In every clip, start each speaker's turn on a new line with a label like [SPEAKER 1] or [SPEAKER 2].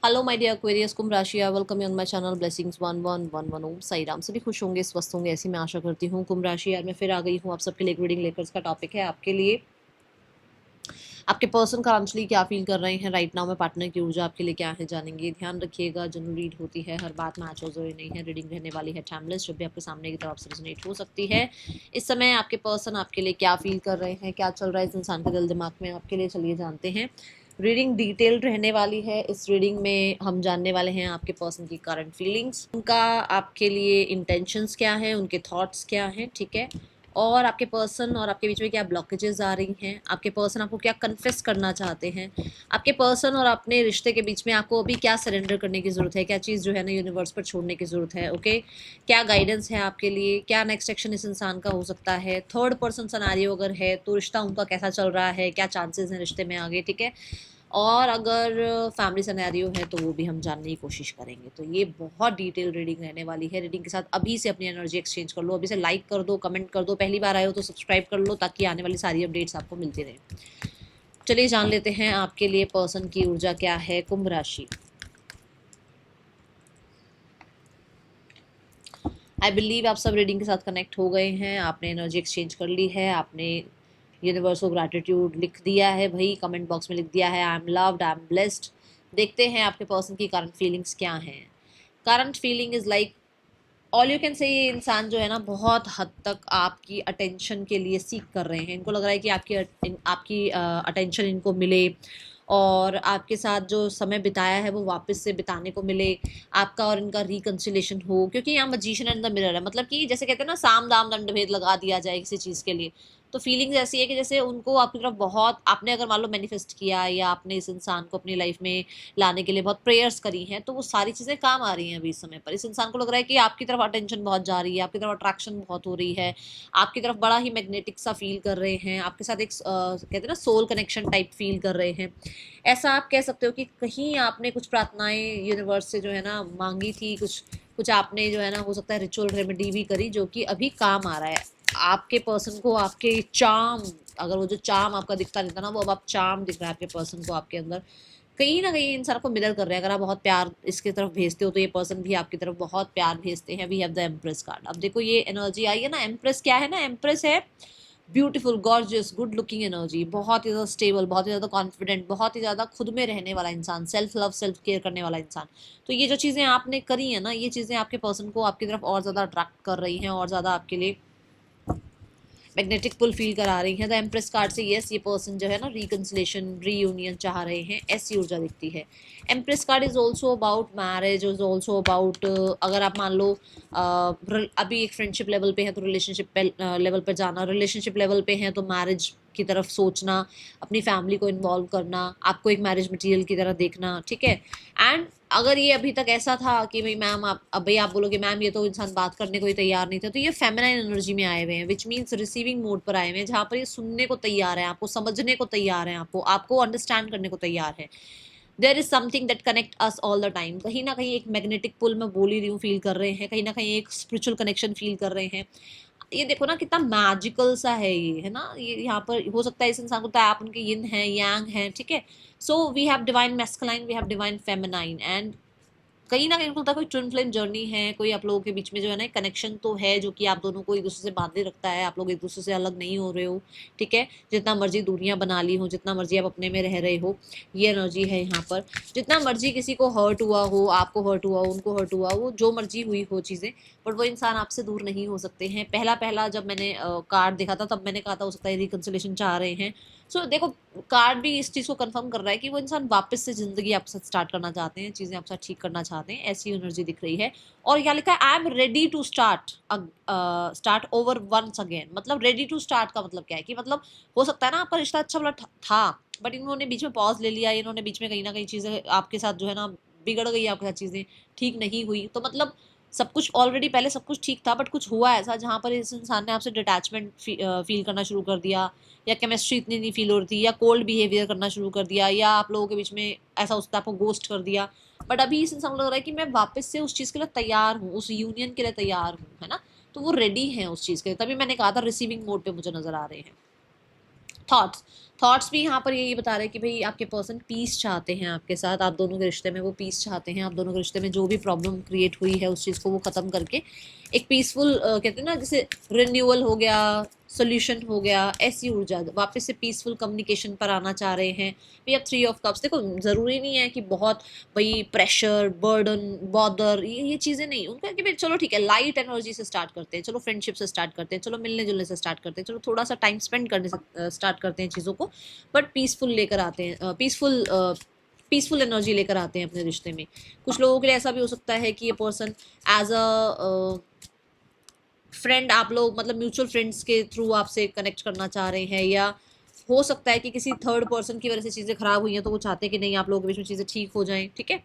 [SPEAKER 1] Hello my dear Aquarius कुंभ राशि, welcome you on my channel blessings 1111 ओम साई राम। सभी खुश होंगे, स्वस्थ होंगे, ऐसी मैं आशा करती हूँ। कुंभ राशि यार मैं फिर आ गई हूँ आप सबके लिए रीडिंग लेकर। इसका टॉपिक है आपके लिए आपके पर्सन करंटली क्या फील कर रहे हैं राइट नाउ में, पार्टनर की ऊर्जा आपके लिए क्या है जानेंगे। ध्यान रखिएगा, जनरल रीड होती है, हर बात मैच हो जरूरी नहीं है। रीडिंग रहने वाली है टाइमलेस, जब भी आपके सामने की तरफ से रेजोनेट हो सकती है। इस समय आपके पर्सन आपके लिए क्या फील कर रहे हैं, क्या चल रहा है इस इंसान के दिल दिमाग में आपके लिए, चलिए जानते हैं। रीडिंग डिटेल्ड रहने वाली है। इस रीडिंग में हम जानने वाले हैं आपके पर्सन की करंट फीलिंग्स, उनका आपके लिए इंटेंशंस क्या है, उनके थॉट्स क्या हैं, ठीक है। और आपके पर्सन और आपके बीच में क्या ब्लॉकेजेस आ रही हैं, आपके पर्सन आपको क्या कन्फेस करना चाहते हैं, आपके पर्सन और अपने रिश्ते के बीच में आपको अभी क्या सरेंडर करने की ज़रूरत है, क्या चीज़ जो है ना यूनिवर्स पर छोड़ने की ज़रूरत है। ओके, क्या गाइडेंस है आपके लिए, क्या नेक्स्ट एक्शन इस इंसान का हो सकता है। थर्ड पर्सन सिनेरियो अगर है तो रिश्ता उनका कैसा चल रहा है, क्या चांसेस हैं रिश्ते में आगे, ठीक है। और अगर फैमिली सिनेरियो है तो वो भी हम जानने की कोशिश करेंगे। तो ये बहुत डिटेल रीडिंग रहने वाली है। रीडिंग के साथ अभी से अपनी एनर्जी एक्सचेंज कर लो, अभी से लाइक कर दो, कमेंट कर दो, पहली बार आए हो तो सब्सक्राइब कर लो ताकि आने वाली सारी अपडेट्स आपको मिलती रहें। चलिए जान लेते हैं आपके लिए पर्सन की ऊर्जा क्या है। कुंभ राशि, आई बिलीव आप सब रीडिंग के साथ कनेक्ट हो गए हैं, आपने एनर्जी एक्सचेंज कर ली है, आपने यूनिवर्स को ग्रैटिट्यूड लिख दिया है भाई, कमेंट बॉक्स में लिख दिया है I M loved, I am blessed. देखते हैं आपके पर्सन की करंट फीलिंग्स क्या हैं। Current feeling is like all you can say, ये इंसान जो है ना बहुत हद तक आपकी अटेंशन के लिए सीख कर रहे हैं। इनको लग रहा है कि आपकी अटेंशन इनको मिले और आपके साथ जो समय बिताया है वो वापस से बिताने को मिले, आपका और इनका रिकन्सिलेशन हो। क्योंकि यहाँ मजीशियन एंड द मिरर है, मतलब कि जैसे कहते हैं ना साम दाम दंड भेद लगा दिया जाए किसी चीज़ के लिए। तो फीलिंग्स ऐसी है कि जैसे उनको आपकी तरफ बहुत, आपने अगर मान लो मैनिफेस्ट किया या आपने इस इंसान को अपनी लाइफ में लाने के लिए बहुत प्रेयर्स करी हैं, तो वो सारी चीज़ें काम आ रही हैं अभी इस समय पर। इस इंसान को लग रहा है कि आपकी तरफ अटेंशन बहुत जा रही है, आपकी तरफ अट्रैक्शन बहुत हो रही है, आपकी तरफ बड़ा ही मैग्नेटिक सा फील कर रहे हैं, आपके साथ एक कहते हैं ना सोल कनेक्शन टाइप फील कर रहे हैं। ऐसा आप कह सकते हो कि कहीं आपने कुछ प्रार्थनाएं यूनिवर्स से जो है ना मांगी थी, कुछ कुछ आपने जो है ना हो सकता है रिचुअल रेमेडी भी करी, जो कि अभी काम आ रहा है आपके पर्सन को। आपके चार्म, अगर वो जो चार्म आपका दिखता नहीं था ना, वो अब आप चार्म दिख रहा है आपके पर्सन को आपके अंदर। कहीं ना कहीं इंसान को मिरर कर रहे हैं। अगर आप बहुत प्यार इसकी तरफ भेजते हो तो ये पर्सन भी आपकी तरफ बहुत प्यार भेजते हैं। We have the empress card. अब देखो ये एनर्जी आई है ना, एम्प्रेस क्या है ना, एम्प्रेस है beautiful, gorgeous, good looking energy, बहुत ही ज़्यादा स्टेबल, बहुत ही ज़्यादा कॉन्फिडेंट, बहुत ही ज़्यादा खुद में रहने वाला इंसान, सेल्फ लव सेल्फ केयर करने वाला इंसान। तो ये जो चीज़ें आपने करी है ना, ये चीज़ें आपके पर्सन को आपकी तरफ और ज़्यादा अट्रैक्ट कर रही हैं और ज़्यादा आपके लिए मैग्नेटिक पुल फील करा रही है। द एम्प्रेस कार्ड से यस, ये पर्सन जो है ना रिकन्सिलेशन, रीयूनियन चाह रहे हैं, ऐसी ऊर्जा दिखती है। Empress card is also about marriage, is also about, अगर आप मान लो अभी एक फ्रेंडशिप लेवल पे है तो रिलेशनशिप लेवल पे जाना, रिलेशनशिप लेवल पे हैं तो मैरिज की तरफ सोचना, अपनी फैमिली को इन्वॉल्व करना, आपको एक मैरिज मटेरियल की तरह देखना, ठीक है। एंड अगर ये अभी तक ऐसा था कि भाई मैम आप, अब भाई आप बोलोगे मैम ये तो इंसान बात करने को ही तैयार नहीं था, तो ये फेमिनाइन एनर्जी में आए हुए हैं, विच मीन्स रिसीविंग मोड पर आए हुए हैं, जहाँ पर ये सुनने को तैयार है, आपको समझने को तैयार है, आपको अंडरस्टैंड करने को तैयार है। There is something that connect us all the time. कहीं ना कहीं एक मैग्नेटिक पुल, मैं बोल ही रही हूँ, फील कर रहे हैं, कहीं ना कहीं एक स्पिरिचुअल कनेक्शन फील कर रहे हैं। ये देखो ना कितना मैजिकल सा है ये, है ना। ये यहाँ पर हो सकता है इस इंसान को, तो आप उनके यिन है यांग है, ठीक है। So we have divine masculine, we have divine feminine, and कहीं ना कहीं होता है कोई ट्विन फ्लेम जर्नी है, कोई आप लोगों के बीच में जो है ना कनेक्शन तो है, जो कि आप दोनों को एक दूसरे से बांधे रखता है। आप लोग एक दूसरे से अलग नहीं हो रहे हो, ठीक है। जितना मर्जी दूरियां बना ली हो, जितना मर्जी आप अपने में रह रहे हो, ये एनर्जी है यहाँ पर। जितना मर्जी किसी को हर्ट हुआ हो, आपको हर्ट हुआ हो, उनको हर्ट हुआ हो, जो मर्जी हुई हो चीज़ें, बट वो इंसान आपसे दूर नहीं हो सकते हैं। पहला पहला जब मैंने कार्ड देखा था तब मैंने कहा था हो सकता है रिकन्सिलेशन चाह रहे हैं। सो देखो कार्ड भी इस चीज़ को कंफर्म कर रहा है कि वो इंसान वापस से ज़िंदगी आपके साथ स्टार्ट करना चाहते हैं, चीज़ें आपके साथ ठीक करना चाहते हैं, ऐसी एनर्जी दिख रही है। और क्या लिखा है, I am ready to start over once again. मतलब रेडी टू स्टार्ट का मतलब क्या है कि मतलब हो सकता है ना आपका रिश्ता अच्छा वाला था, बट इन्होंने बीच में पॉज ले लिया, इन्होंने बीच में कहीं ना कहीं चीज़ें आपके साथ जो है ना बिगड़ गई, आपके साथ चीज़ें ठीक नहीं हुई। तो मतलब सब कुछ ऑलरेडी पहले सब कुछ ठीक था, बट कुछ हुआ ऐसा जहाँ पर इस इंसान ने आपसे डिटैचमेंट फील करना शुरू कर दिया, या केमिस्ट्री इतनी नहीं फील हो रही थी, या कोल्ड बिहेवियर करना शुरू कर दिया, या आप लोगों के बीच में ऐसा उसने आपको गोस्ट कर दिया। बट अभी इस इंसान को लग रहा है कि मैं वापस से उस चीज़ के लिए तैयार हूँ, उस यूनियन के लिए तैयार हूँ, है ना। तो वो रेडी है उस चीज़ के लिए, तभी मैंने कहा था रिसीविंग मोड पे मुझे नजर आ रहे हैं। थॉट्स थॉट्स भी यहाँ पर यही बता रहे हैं कि भाई आपके पर्सन पीस चाहते हैं आपके साथ, आप दोनों के रिश्ते में वो पीस चाहते हैं, आप दोनों के रिश्ते में जो भी प्रॉब्लम क्रिएट हुई है उस चीज़ को वो ख़त्म करके एक पीसफुल कहते हैं ना जैसे रिन्यूअल हो गया, सोल्यूशन हो गया, ऐसी ऊर्जा वापस से पीसफुल कम्युनिकेशन पर आना चाह रहे हैं। We have 3 of cups. देखो ज़रूरी नहीं है कि बहुत भाई प्रेशर, बर्डन, बॉदर, ये चीज़ें नहीं, उनका कि भाई चलो ठीक है लाइट एनर्जी से स्टार्ट करते हैं, चलो फ्रेंडशिप से स्टार्ट करते हैं, चलो मिलने जुलने से स्टार्ट करते हैं, चलो थोड़ा सा टाइम स्पेंड करने से स्टार्ट करते हैं चीज़ों को, बट पीसफुल लेकर आते हैं, पीसफुल एनर्जी लेकर आते हैं अपने रिश्ते में। कुछ लोगों के लिए ऐसा भी हो सकता है कि ये पर्सन एज अ फ्रेंड, आप लोग मतलब म्यूचुअल फ्रेंड्स के थ्रू आपसे कनेक्ट करना चाह रहे हैं, या हो सकता है कि किसी थर्ड पर्सन की वजह से चीज़ें खराब हुई हैं तो वो चाहते हैं कि नहीं आप लोगों के बीच में चीज़ें ठीक हो जाएं, ठीक है।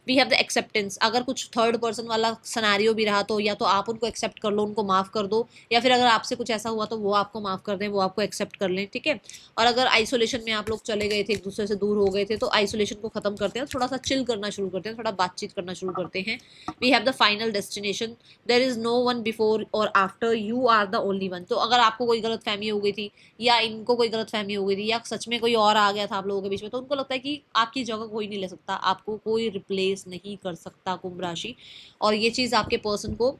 [SPEAKER 1] We have the acceptance. अगर कुछ थर्ड पर्सन वाला सनारियो भी रहा तो या तो आप उनको एक्सेप्ट कर लो, उनको माफ़ कर दो, या फिर अगर आपसे कुछ ऐसा हुआ तो वो आपको माफ़ कर दें, वो आपको एक्सेप्ट कर लें, ठीक है। और अगर आइसोलेशन में आप लोग चले गए थे, एक दूसरे से दूर हो गए थे, तो आइसोलेशन को ख़त्म करते हैं, थोड़ा सा चिल करना शुरू करते हैं, थोड़ा बातचीत करना शुरू करते हैं। We have the final destination. There is no one before or after, you are the only one. तो अगर आपको कोई गलत फहमी हो गई थी या इनको कोई गलत फहमी हो गई थी या सच में कोई और आ गया था आप लोगों के बीच में, तो उनको लगता है कि आपकी जगह कोई नहीं ले सकता, आपको कोई रिप्लेस नहीं कर सकता, कुंभ राशि। और ये चीज़ आपके पर्सन को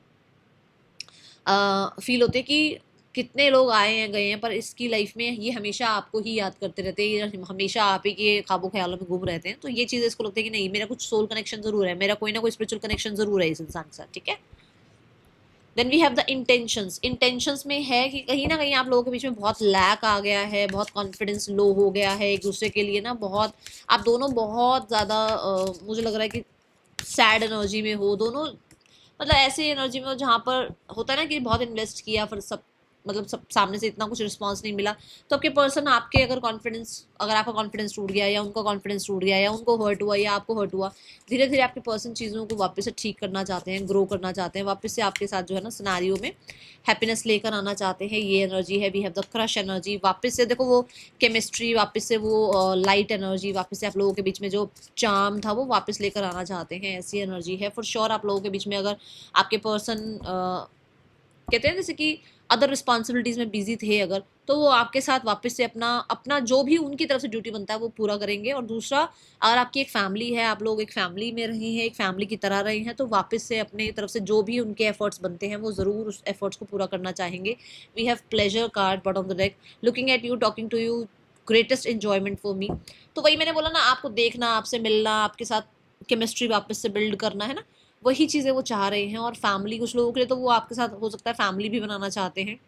[SPEAKER 1] फील होते कि कितने लोग आए हैं गए हैं पर इसकी लाइफ में ये हमेशा आपको ही याद करते रहते हैं, ये हमेशा आप ही के ख्वाबों ख्यालों में घूम रहते हैं। तो ये चीज़ इसको लगता है कि नहीं मेरा कुछ सोल कनेक्शन जरूर है, मेरा कोई ना कोई स्पिरिचुअल कनेक्शन जरूर है इस इंसान के साथ, ठीक है। Then we have the intentions. Intentions में है कि कहीं ना कहीं आप लोगों के बीच में बहुत लैक आ गया है, बहुत कॉन्फिडेंस लो हो गया है एक दूसरे के लिए ना, बहुत आप दोनों बहुत ज़्यादा मुझे लग रहा है कि सैड एनर्जी में हो दोनों, मतलब ऐसी एनर्जी में हो जहाँ पर होता है ना कि बहुत इन्वेस्ट किया फिर सब मतलब सब सामने से इतना कुछ रिस्पांस नहीं मिला। तो आपके पर्सन आपके अगर आपका कॉन्फिडेंस टूट गया या उनका कॉन्फिडेंस टूट गया या उनको हर्ट हुआ या आपको हर्ट हुआ, धीरे धीरे आपके पर्सन चीज़ों को वापस से ठीक करना चाहते हैं, ग्रो करना चाहते हैं, वापस से आपके साथ जो है ना सिनारियो में हैप्पीनेस लेकर आना चाहते हैं। ये एनर्जी है। We have the crush energy. वापस से देखो वो केमिस्ट्री, वापस से वो लाइट एनर्जी, वापस से आप लोगों के बीच में जो चार्म था वो वापस लेकर आना चाहते हैं, ऐसी एनर्जी है फॉर श्योर। आप लोगों के बीच में अगर आपके पर्सन कहते हैं जैसे कि अदर रिस्पॉन्सिबिलिटीज़ में बिजी थे अगर, तो वो आपके साथ वापस से अपना अपना जो भी उनकी तरफ से ड्यूटी बनता है वो पूरा करेंगे। और दूसरा, अगर आपकी एक फैमिली है, आप लोग एक फैमिली में रहे हैं, एक फैमिली की तरह रहे हैं, तो वापस से अपने तरफ से जो भी उनके एफर्ट्स बनते हैं वो ज़रूर उस एफर्ट्स को पूरा करना चाहेंगे। We have pleasure card bottom of the deck. Looking at you, talking to you, greatest enjoyment for me. तो वही मैंने बोला ना, आपको देखना, आपसे मिलना, आपके साथ केमिस्ट्री वापस से बिल्ड करना है ना, वही चीज़ें वो चाह रहे हैं। और फैमिली, कुछ लोगों के लिए तो वो आपके साथ हो सकता है फैमिली भी बनाना चाहते हैं।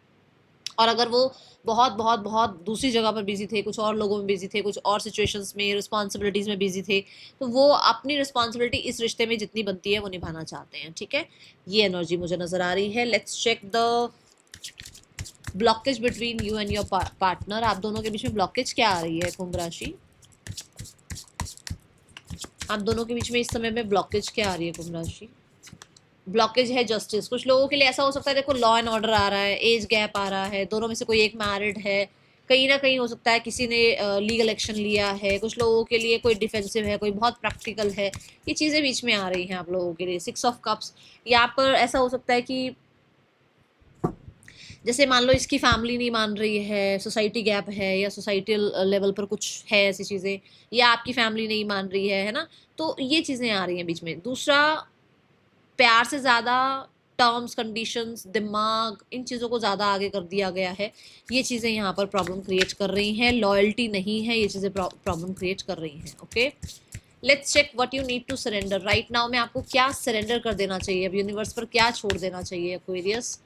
[SPEAKER 1] और अगर वो बहुत बहुत बहुत दूसरी जगह पर बिजी थे, कुछ और लोगों में बिजी थे, कुछ और सिचुएशंस में रिस्पॉन्सिबिलिटीज़ में बिजी थे, तो वो अपनी रिस्पॉन्सिबिलिटी इस रिश्ते में जितनी बनती है वो निभाना चाहते हैं, ठीक है। ये एनर्जी मुझे नज़र आ रही है। Let's check the blockage between you and your partner. आप दोनों के बीच में ब्लॉकेज क्या आ रही है कुंभ राशि? आप दोनों के बीच में इस समय में ब्लॉकेज क्या आ रही है कुंभ राशि? ब्लॉकेज है जस्टिस। कुछ लोगों के लिए ऐसा हो सकता है, देखो लॉ एंड ऑर्डर आ रहा है, एज गैप आ रहा है, दोनों में से कोई एक मैरिड है, कहीं ना कहीं हो सकता है किसी ने लीगल एक्शन लिया है, कुछ लोगों के लिए कोई डिफेंसिव है, कोई बहुत प्रैक्टिकल है। ये चीज़ें बीच में आ रही हैं आप लोगों के लिए। 6 ऑफ कप्स। यहाँ पर ऐसा हो सकता है कि जैसे मान लो इसकी फैमिली नहीं मान रही है, सोसाइटी गैप है, या सोसाइटल लेवल पर कुछ है ऐसी चीज़ें, या आपकी फैमिली नहीं मान रही है ना, तो ये चीज़ें आ रही हैं बीच में। दूसरा, प्यार से ज़्यादा टर्म्स, कंडीशंस, दिमाग, इन चीज़ों को ज़्यादा आगे कर दिया गया है। ये चीज़ें यहाँ पर प्रॉब्लम क्रिएट कर रही हैं। लॉयल्टी नहीं है, ये चीज़ें प्रॉब्लम क्रिएट कर रही हैं। Okay, let's check what you need to surrender right now. में आपको क्या सरेंडर कर देना चाहिए अब, यूनिवर्स पर क्या छोड़ देना चाहिए Aquarius?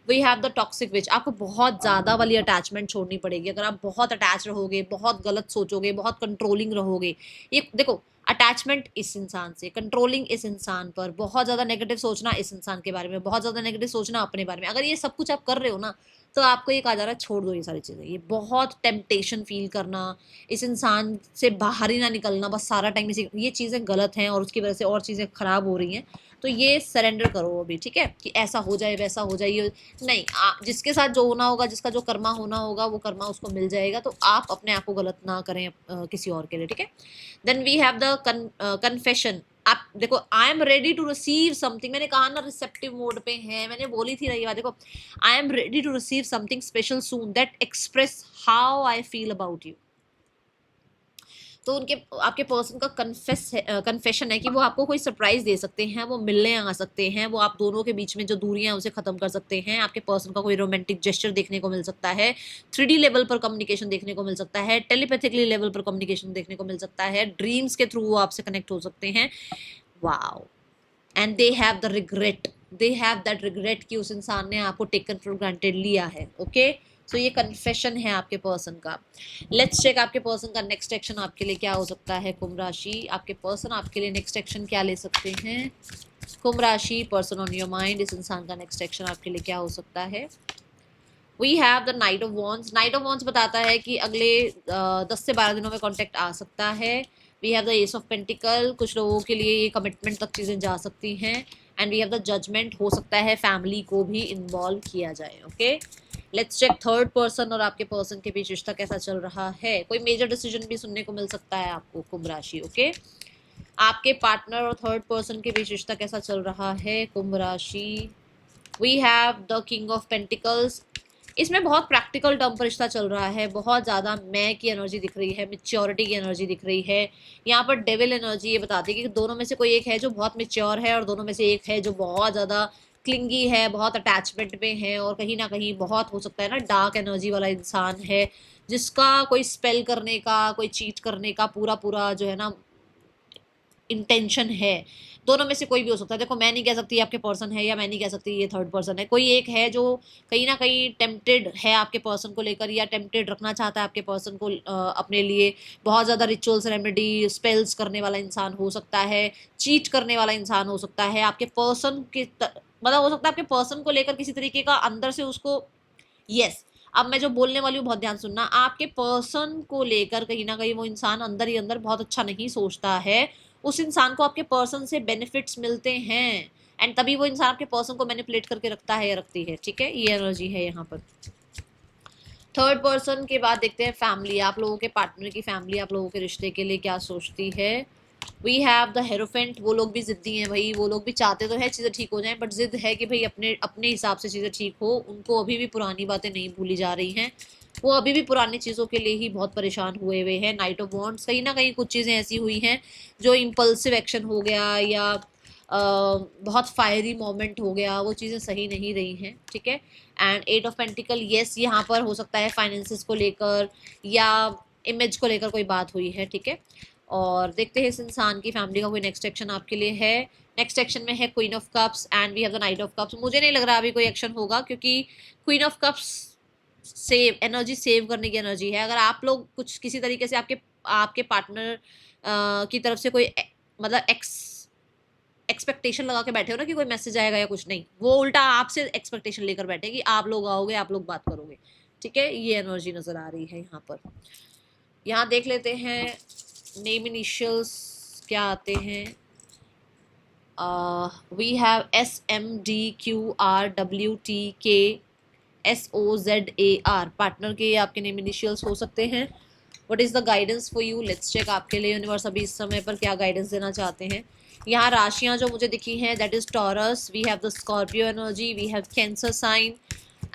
[SPEAKER 1] We have the toxic witch. आपको बहुत ज़्यादा वाली अटैचमेंट छोड़नी पड़ेगी। अगर आप बहुत अटैच रहोगे, बहुत गलत सोचोगे, बहुत कंट्रोलिंग रहोगे, ये देखो अटैचमेंट इस इंसान से, कंट्रोलिंग इस इंसान पर, बहुत ज़्यादा नेगेटिव सोचना इस इंसान के बारे में, बहुत ज़्यादा नेगेटिव सोचना अपने बारे में, अगर ये सब कुछ आप कर रहे हो ना, तो आपको ये कहा जा रहा है छोड़ दो ये सारी चीज़ें। ये बहुत टेम्पटेशन फील करना, इस इंसान से बाहर ही ना निकलना, बस सारा टाइम इसी, ये चीज़ें गलत हैं और उसकी वजह से और चीज़ें खराब हो रही हैं। तो ये सरेंडर करो अभी, ठीक है, कि ऐसा हो जाए वैसा हो जाए, ये नहीं। जिसके साथ जो होना होगा, जिसका जो कर्मा होना होगा, वो कर्मा उसको मिल जाएगा। तो आप अपने आप को गलत ना करें किसी और के लिए, ठीक है। Then we have the confession. आप देखो, I am ready to receive something, मैंने कहा ना रिसेप्टिव मोड पे है, मैंने बोली थी रही बात। देखो, I am ready to receive something special soon that express how I feel about you. तो उनके आपके पर्सन का कन्फेशन है कि वो आपको कोई सरप्राइज दे सकते हैं, वो मिलने आ सकते हैं, वो आप दोनों के बीच में जो दूरियां हैं उसे खत्म कर सकते हैं। आपके पर्सन का कोई रोमांटिक जेस्चर देखने को मिल सकता है, 3D लेवल पर कम्युनिकेशन देखने को मिल सकता है, टेलीपैथिकली लेवल पर कम्युनिकेशन देखने को मिल सकता है, ड्रीम्स के थ्रू वो आपसे कनेक्ट हो सकते हैं। Wow, and they have the regret, they have that regret कि उस इंसान ने आपको टेकन फॉर ग्रांटेड लिया है। ओके, सो ये कन्फेशन है आपके पर्सन का। लेट्स चेक आपके पर्सन का नेक्स्ट एक्शन आपके लिए क्या हो सकता है। कुंभ राशि, आपके पर्सन आपके लिए नेक्स्ट एक्शन क्या ले सकते हैं। कुंभ राशि, पर्सन ऑन योर माइंड, इस इंसान का नेक्स्ट एक्शन आपके लिए क्या हो सकता है। We have the knight of wands. Knight of wands बताता है कि अगले 10 से 12 दिनों में कॉन्टेक्ट आ सकता है। We have the ace of pentacle, कुछ लोगों के लिए ये कमिटमेंट तक चीज़ें जा सकती हैं। And we have the judgement, हो सकता है फैमिली को भी इन्वॉल्व किया जाए। Okay, let's check third person और आपके पर्सन के बीच रिश्ता कैसा चल रहा है। कोई मेजर डिसीजन भी सुनने को मिल सकता है आपको कुंभ राशि। ओके, आपके पार्टनर और थर्ड पर्सन के बीच रिश्ता कैसा चल रहा है कुंभ राशि। We have the king of pentacles, इसमें बहुत प्रैक्टिकल टर्म पर रिश्ता चल रहा है, बहुत ज़्यादा मैं की एनर्जी दिख रही है, मेच्योरिटी की एनर्जी दिख रही है। यहाँ पर डेविल एनर्जी ये बताती है कि दोनों में से कोई एक है जो बहुत मेच्योर है और दोनों में से एक है जो बहुत ज़्यादा क्लिंगी है, बहुत अटैचमेंट में है, और कहीं ना कहीं बहुत हो सकता है ना डार्क एनर्जी वाला इंसान है जिसका कोई स्पेल करने का, कोई चीट करने का पूरा पूरा जो है ना इंटेंशन है। दोनों में से कोई भी हो सकता है। देखो, मैं नहीं कह सकती आपके पर्सन है, या मैं नहीं कह सकती ये थर्ड पर्सन है। कोई एक है जो कहीं ना कहीं टेम्पटेड है आपके पर्सन को लेकर, या टेम्पटेड रखना चाहता है आपके पर्सन को अपने लिए। बहुत ज़्यादा रिचुअल्स, रेमेडी, स्पेल्स करने वाला इंसान हो सकता है, चीट करने वाला इंसान हो सकता है आपके पर्सन के मतलब हो सकता है आपके पर्सन को लेकर किसी तरीके का अंदर से उसको यस अब मैं जो बोलने वाली हूँ बहुत ध्यान सुनना। आपके पर्सन को लेकर कहीं ना कहीं वो इंसान अंदर ही अंदर बहुत अच्छा नहीं सोचता है। उस इंसान को आपके पर्सन से बेनिफिट्स मिलते हैं, एंड तभी वो इंसान आपके पर्सन को मैनिपुलेट करके रखता है या रखती है। ठीक है, ये एनर्जी है यहाँ पर। थर्ड पर्सन के बाद देखते हैं फैमिली, आप लोगों के पार्टनर की फैमिली आप लोगों के रिश्ते के लिए क्या सोचती है। वी हैव द हेरोफेंट, वो लोग भी जिद्दी हैं भाई, वो लोग भी चाहते तो है चीज़ें ठीक हो जाएं, बट जिद है कि भाई अपने अपने हिसाब से चीज़ें ठीक हो। उनको अभी भी पुरानी बातें नहीं भूली जा रही हैं, वो अभी भी पुरानी चीज़ों के लिए ही बहुत परेशान हुए हुए हैं। नाइट ऑफ वॉन्ड्स, कहीं ना कहीं कुछ चीज़ें ऐसी हुई हैं जो इम्पल्सिव एक्शन हो गया या बहुत फायरी मोमेंट हो गया, वो चीज़ें सही नहीं रही हैं। ठीक है, and eight of pentacle, yes यहाँ पर हो सकता है फाइनेंसिस को लेकर या इमेज को लेकर कोई बात हुई है। ठीक है, और देखते हैं इस इंसान की फैमिली का कोई नेक्स्ट एक्शन आपके लिए है। नेक्स्ट एक्शन में है queen of cups and we have the knight of cups. मुझे नहीं लग रहा अभी कोई एक्शन होगा, क्योंकि queen of cups save energy, save करने की एनर्जी है। अगर आप लोग कुछ किसी तरीके से आपके पार्टनर की तरफ से कोई मतलब एक्सपेक्टेशन लगा के बैठे हो ना कि कोई मैसेज आएगा या कुछ, नहीं, वो उल्टा आपसे एक्सपेक्टेशन लेकर बैठे कि आप लोग आओगे, आप लोग बात करोगे। ठीक है, ये एनर्जी नजर आ रही है यहाँ पर। यहाँ देख लेते हैं नेम इनिशियल्स क्या आते हैं। वी हैव SMDQRWTKSOZAR, पार्टनर के आपके नेम इनिशियल्स हो सकते हैं। What is the guidance for you, let's check आपके लिए यूनिवर्स अभी इस समय पर क्या गाइडेंस देना चाहते हैं। यहाँ राशियाँ जो मुझे दिखी हैं, that is Taurus, we have the Scorpio energy, we have Cancer sign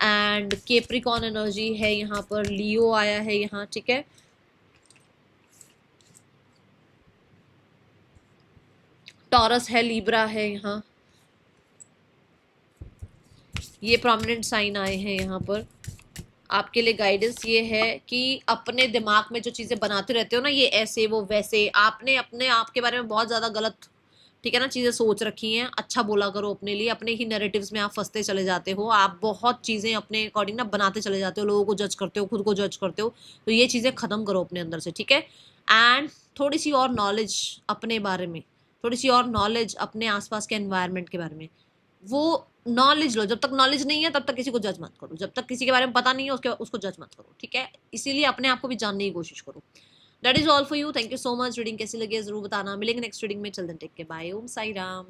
[SPEAKER 1] and Capricorn energy है यहाँ पर, लियो आया है यहाँ। ठीक है, टॉरस है, लीब्रा है यहाँ, ये प्रोमिनेंट साइन आए हैं यहाँ पर। आपके लिए गाइडेंस ये है कि अपने दिमाग में जो चीज़ें बनाते रहते हो ना, ये ऐसे वो वैसे, आपने अपने आप के बारे में बहुत ज़्यादा गलत, ठीक है ना, चीज़ें सोच रखी हैं। अच्छा बोला करो अपने लिए, अपने ही नैरेटिव्स में आप फंसते चले जाते हो। आप बहुत चीज़ें अपने अकॉर्डिंग ना बनाते चले जाते हो, लोगों को जज करते हो, खुद को जज करते हो। तो ये चीज़ें ख़त्म करो अपने अंदर से। ठीक है, एंड थोड़ी सी और नॉलेज अपने बारे में, थोड़ी सी और नॉलेज अपने आसपास के एनवायरनमेंट के बारे में, वो नॉलेज लो। जब तक नॉलेज नहीं है तब तक किसी को जज मत करो, जब तक किसी के बारे में पता नहीं है उसको जज मत करो। ठीक है, इसीलिए अपने आप को भी जानने की कोशिश करो। That is all for you, thank you so much. Reading कैसी लगी है जरूर बताना। मिलेंगे नेक्स्ट रीडिंग में, चल देन टेक के बाय, ओम साई राम।